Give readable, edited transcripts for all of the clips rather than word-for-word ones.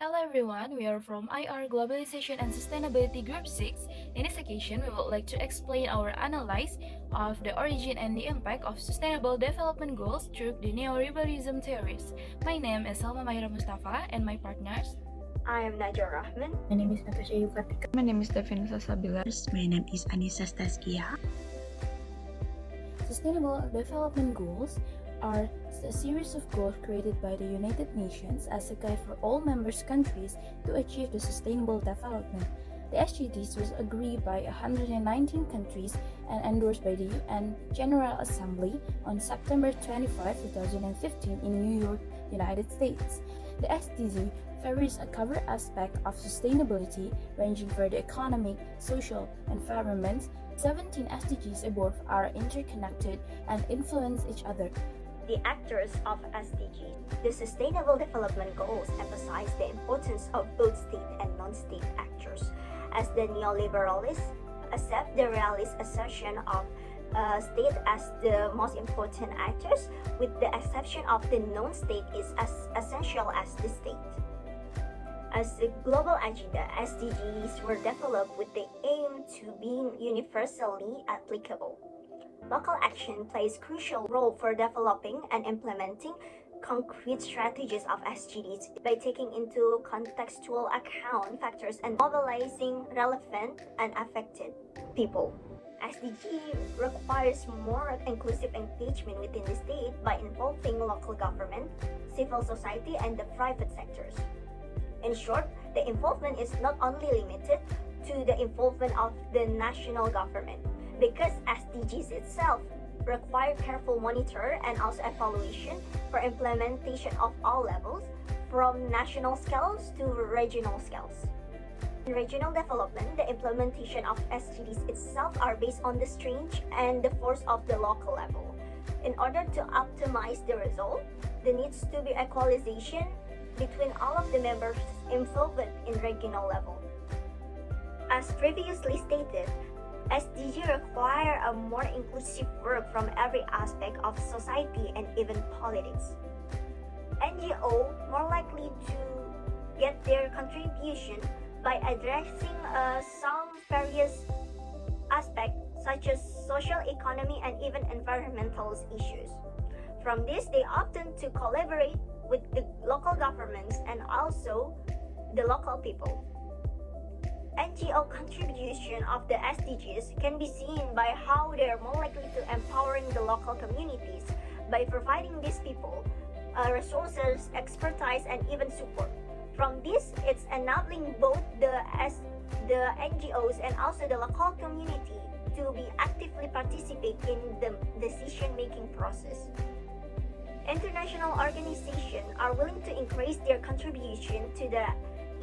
Hello everyone, we are from IR Globalization and Sustainability Group 6. In this occasion, we would like to explain our analysis of the origin and the impact of sustainable development goals through the neoliberalism theories. My name is Salma Mahira Mustafa and my partners. I am Najwa Rahman. My name is Natasha Yukatika. My name is Devina Sabila. My name is Anissa Staskia. Sustainable development goals are a series of goals created by the United Nations as a guide for all member countries to achieve the sustainable development. The SDGs was agreed by 119 countries and endorsed by the UN General Assembly on September 25, 2015 in New York, United States. The SDG varies a cover aspect of sustainability ranging from the economic, social, and environment. 17 SDGs above are interconnected and influence each other. The actors of SDGs. The Sustainable Development Goals emphasize the importance of both state and non-state actors, as the neoliberalists accept the realist assertion of state as the most important actors, with the exception of the non-state is as essential as the state. As a global agenda, SDGs were developed with the aim to being universally applicable. Local action plays a crucial role for developing and implementing concrete strategies of SDGs by taking into contextual account factors and mobilizing relevant and affected people. SDG requires more inclusive engagement within the state by involving local government, civil society, and the private sectors. In short, the involvement is not only limited to the involvement of the national government, because SDGs itself require careful monitor and also evaluation for implementation of all levels, from national scales to regional scales. In regional development, the implementation of SDGs itself are based on the strength and the force of the local level. In order to optimize the result, there needs to be equalization between all of the members involved in regional level. As previously stated, SDG require a more inclusive work from every aspect of society and even politics. NGO more likely to get their contribution by addressing some various aspects such as social, economy, and even environmental issues. From this, they often to collaborate with the local governments and also the local people. NGO contribution of the SDGs can be seen by how they are more likely to empowering the local communities by providing these people resources, expertise, and even support. From this, it's enabling both the NGOs and also the local community to be actively participate in the decision-making process. International organizations are willing to increase their contribution to the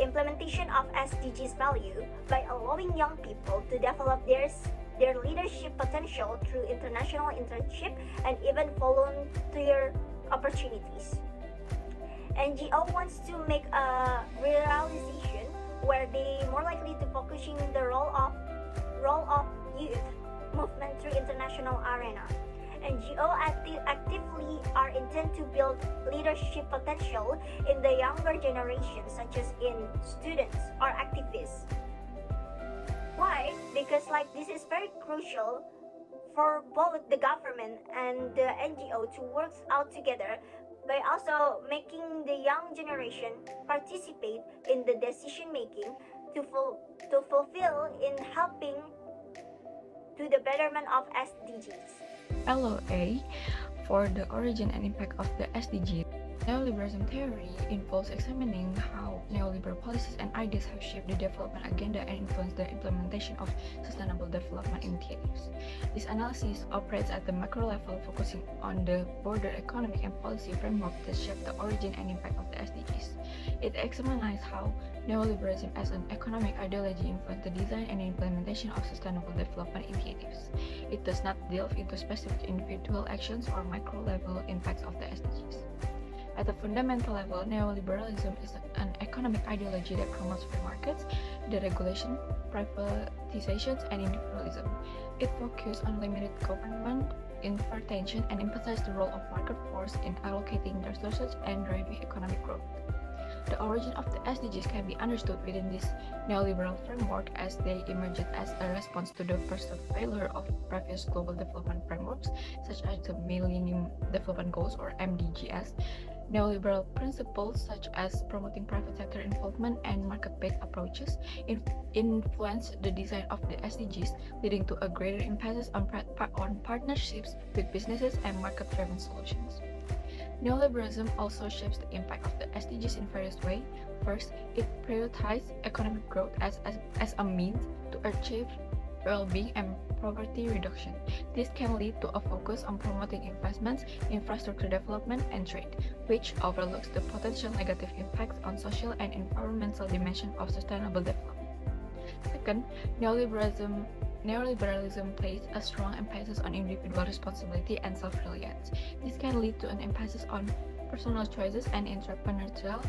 implementation of SDGs value by allowing young people to develop their leadership potential through international internship and even volunteer opportunities. NGO wants to make a realization where they more likely to focusing the role of youth movement through international arena. NGO actively are intent to build leadership potential in the younger generation, such as in students or activists. Why? Because this is very crucial for both the government and the NGO to work out together by also making the young generation participate in the decision making to fulfill in helping to the betterment of SDGs. LOA for the origin and impact of the SDG. Neoliberalism theory involves examining how neoliberal policies and ideas have shaped the development agenda and influenced the implementation of sustainable development initiatives. This analysis operates at the macro level, focusing on the broader economic and policy framework that shape the origin and impact of the SDGs. It examines how neoliberalism as an economic ideology influenced the design and implementation of sustainable development initiatives. It does not delve into specific individual actions or micro-level impacts of the SDGs. At a fundamental level, neoliberalism is an economic ideology that promotes free markets, deregulation, privatizations, and individualism. It focuses on limited government intervention and emphasizes the role of market force in allocating resources and driving economic growth. The origin of the SDGs can be understood within this neoliberal framework as they emerged as a response to the perceived failure of previous global development frameworks, such as the Millennium Development Goals or MDGs. Neoliberal principles such as promoting private sector involvement and market-based approaches influenced the design of the SDGs, leading to a greater emphasis on partnerships with businesses and market-driven solutions. Neoliberalism also shapes the impact of the SDGs in various ways. First, it prioritizes economic growth as a means to achieve well-being and poverty reduction. This can lead to a focus on promoting investments, infrastructure development, and trade, which overlooks the potential negative impacts on social and environmental dimensions of sustainable development. Second, neoliberalism places a strong emphasis on individual responsibility and self-reliance. This can lead to an emphasis on personal choices and entrepreneurial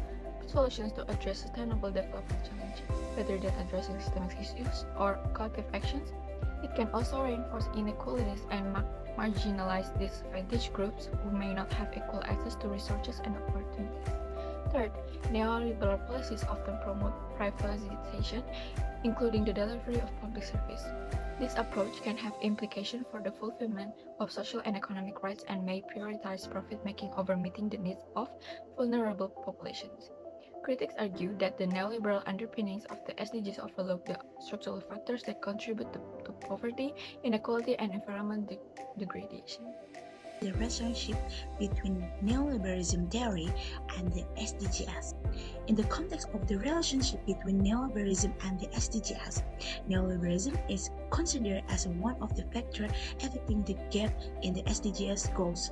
solutions to address sustainable development challenges, rather than addressing systemic issues or collective actions. It can also reinforce inequalities and marginalize disadvantaged groups who may not have equal access to resources and opportunities. Third, neoliberal policies often promote privatization, including the delivery of public service. This approach can have implications for the fulfillment of social and economic rights and may prioritize profit-making over meeting the needs of vulnerable populations. Critics argue that the neoliberal underpinnings of the SDGs overlook the structural factors that contribute to poverty, inequality, and environmental degradation. The relationship between neoliberalism theory and the SDGs. In the context of the relationship between neoliberalism and the SDGs, neoliberalism is considered as one of the factors affecting the gap in the SDGs goals.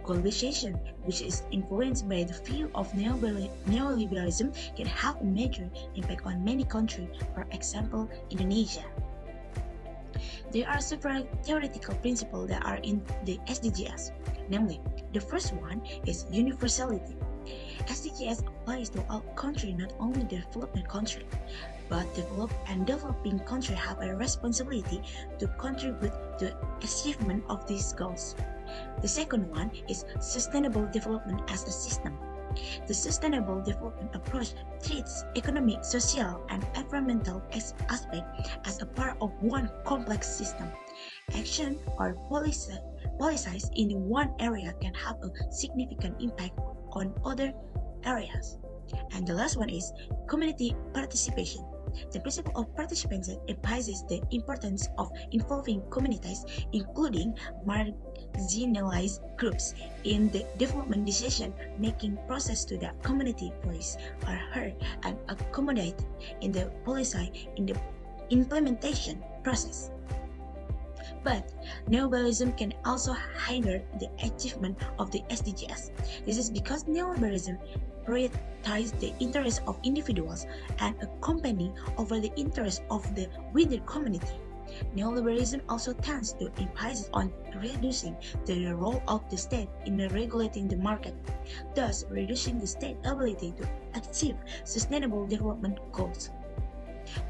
Globalization, which is influenced by the view of neoliberalism, can have a major impact on many countries, for example, Indonesia. There are several theoretical principles that are in the SDGs. Namely, the first one is universality. SDGs applies to all countries, not only developing countries, but developed and developing countries have a responsibility to contribute to achievement of these goals. The second one is sustainable development as a system. The sustainable development approach treats economic, social, and environmental aspects as a part of one complex system. Action or policies in one area can have a significant impact on other areas. And the last one is community participation. The principle of participation emphasizes the importance of involving communities, including marginalized groups, in the development decision-making process to the community voice are heard and accommodated in the policy in the implementation process. But neoliberalism can also hinder the achievement of the SDGs. This is because neoliberalism prioritizes the interests of individuals and a company over the interests of the wider community. Neoliberalism also tends to emphasize on reducing the role of the state in regulating the market, thus reducing the state's ability to achieve sustainable development goals.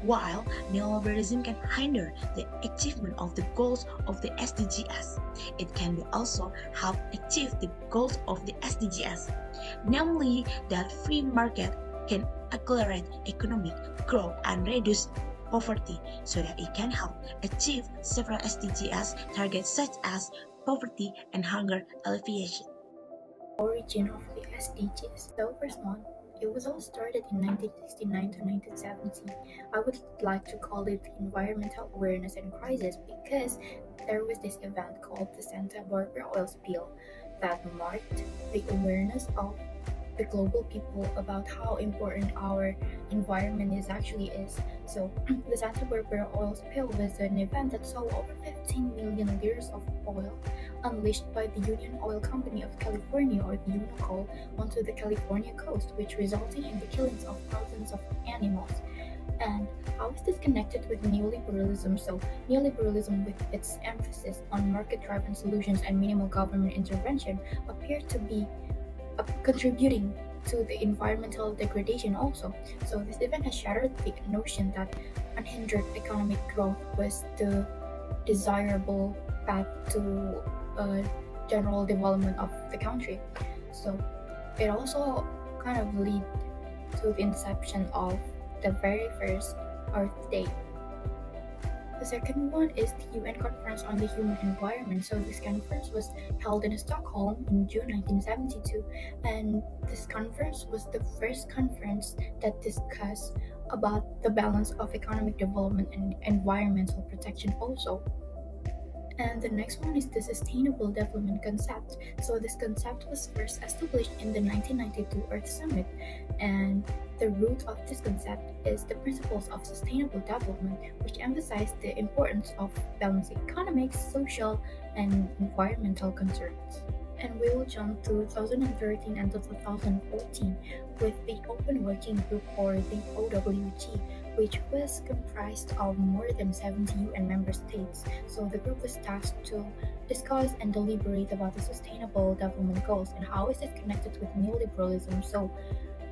While neoliberalism can hinder the achievement of the goals of the SDGs, it can also help achieve the goals of the SDGs, namely that free market can accelerate economic growth and reduce poverty so that it can help achieve several SDGs targets such as poverty and hunger alleviation. Origin of the SDGs. The first one, it was all started in 1969 to 1970. I would like to call it environmental awareness and crisis because there was this event called the Santa Barbara oil spill that marked the awareness of the global people about how important our environment is. So the Santa Barbara oil spill was an event that saw over 15 million liters of oil unleashed by the Union Oil Company of California, or the UNOCOL, onto the California coast, which resulted in the killings of thousands of animals. And how is this connected with neoliberalism? So neoliberalism, with its emphasis on market-driven solutions and minimal government intervention, appeared to be contributing to the environmental degradation also. So this event has shattered the notion that unhindered economic growth was the desirable path to general development of the country. So it also kind of to the inception of the very first Earth Day. The second one is the UN Conference on the Human Environment. So this conference was held in Stockholm in June 1972, and this conference was the first conference that discussed about the balance of economic development and environmental protection also. And the next one is the Sustainable Development Concept. So this concept was first established in the 1992 Earth Summit, and the root of this concept is the principles of sustainable development, which emphasize the importance of balancing economic, social, and environmental concerns. And we will jump to 2013 and 2014 with the Open Working Group, or the OWG, which was comprised of more than 70 UN member states. So the group was tasked to discuss and deliberate about the sustainable development goals and how is it connected with neoliberalism. So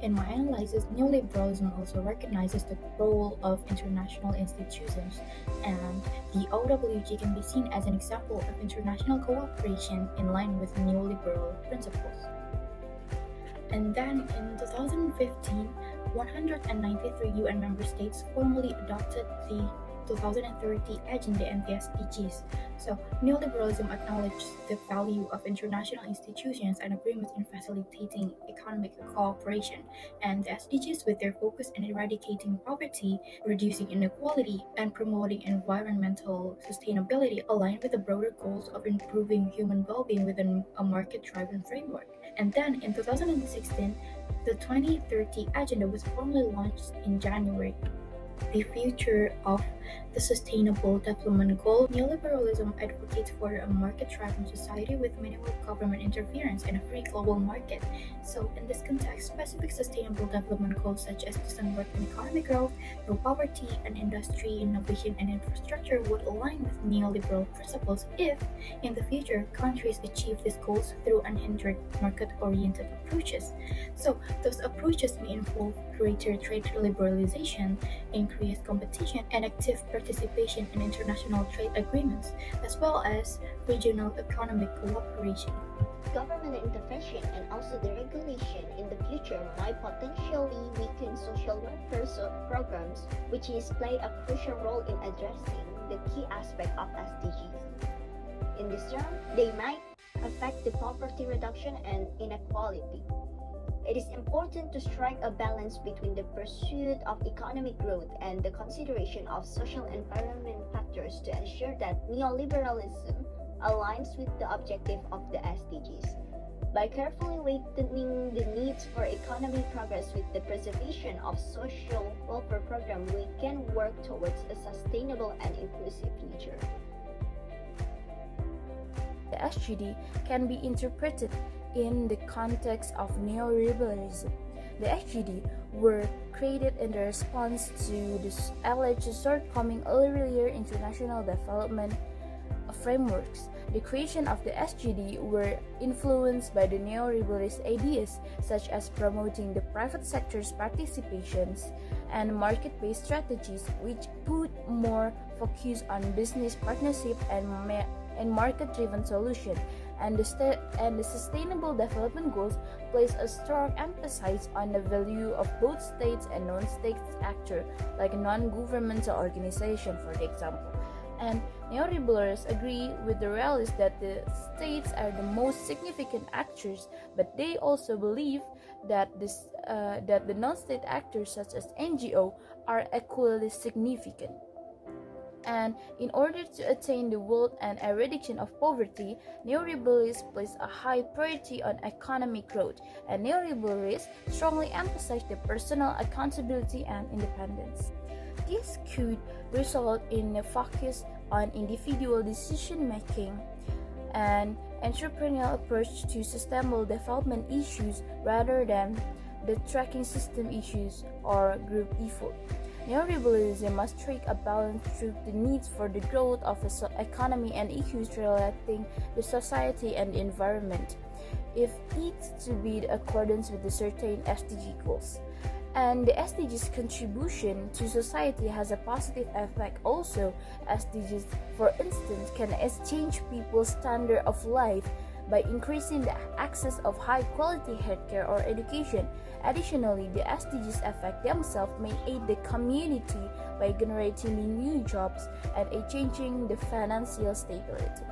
in my analysis, neoliberalism also recognizes the role of international institutions, and the OWG can be seen as an example of international cooperation in line with neoliberal principles. And then in 2015, 193 UN member states formally adopted the 2030 Agenda and the SDGs. So, neoliberalism acknowledges the value of international institutions and agreements in facilitating economic cooperation, and the SDGs, with their focus on eradicating poverty, reducing inequality, and promoting environmental sustainability, align with the broader goals of improving human well-being within a market-driven framework. And then in 2016, the 2030 Agenda was formally launched in January. The future of the Sustainable Development Goal. Neoliberalism advocates for a market-driven society with minimal government interference and a free global market. So, in this context, specific sustainable development goals such as decent work and economic growth, no poverty, and industry, innovation, and infrastructure would align with neoliberal principles if, in the future, countries achieve these goals through unhindered market-oriented approaches. So, those approaches may involve greater trade liberalization, increased competition, and active participation in international trade agreements, as well as regional economic cooperation. Government intervention and also the regulation in the future might potentially weaken social welfare programs, which play a crucial role in addressing the key aspect of SDGs. In this term, they might affect the poverty reduction and inequality. It is important to strike a balance between the pursuit of economic growth and the consideration of social and environmental factors to ensure that neoliberalism aligns with the objective of the SDGs. By carefully weighting the needs for economic progress with the preservation of social welfare program, we can work towards a sustainable and inclusive future. The SGD can be interpreted in the context of neoliberalism. The SGD were created in response to this alleged shortcoming earlier international development frameworks. The creation of the SGD were influenced by the neoliberalist ideas such as promoting the private sector's participations and market-based strategies, which put more focus on business partnership and market-driven solution. And the Sustainable Development Goals place a strong emphasis on the value of both states and non-state actors, like a non-governmental organization, for example. And neoliberals agree with the realists that the states are the most significant actors, but they also believe that the non-state actors such as NGO are equally significant. And in order to attain the wealth and eradication of poverty, neoliberalists place a high priority on economic growth, and neoliberalists strongly emphasize the personal accountability and independence. This could result in a focus on individual decision-making and entrepreneurial approach to sustainable development issues rather than the tracking system issues or group effort. Neoliberalism must strike a balance through the needs for the growth of the economy and issues relating the society and the environment, if it's to be in accordance with the certain SDG goals. And the SDGs contribution to society has a positive effect also. SDGs, for instance, can change people's standard of life by increasing the access of high-quality healthcare or education. Additionally, the SDGs effect themselves may aid the community by generating new jobs and changing the financial stability.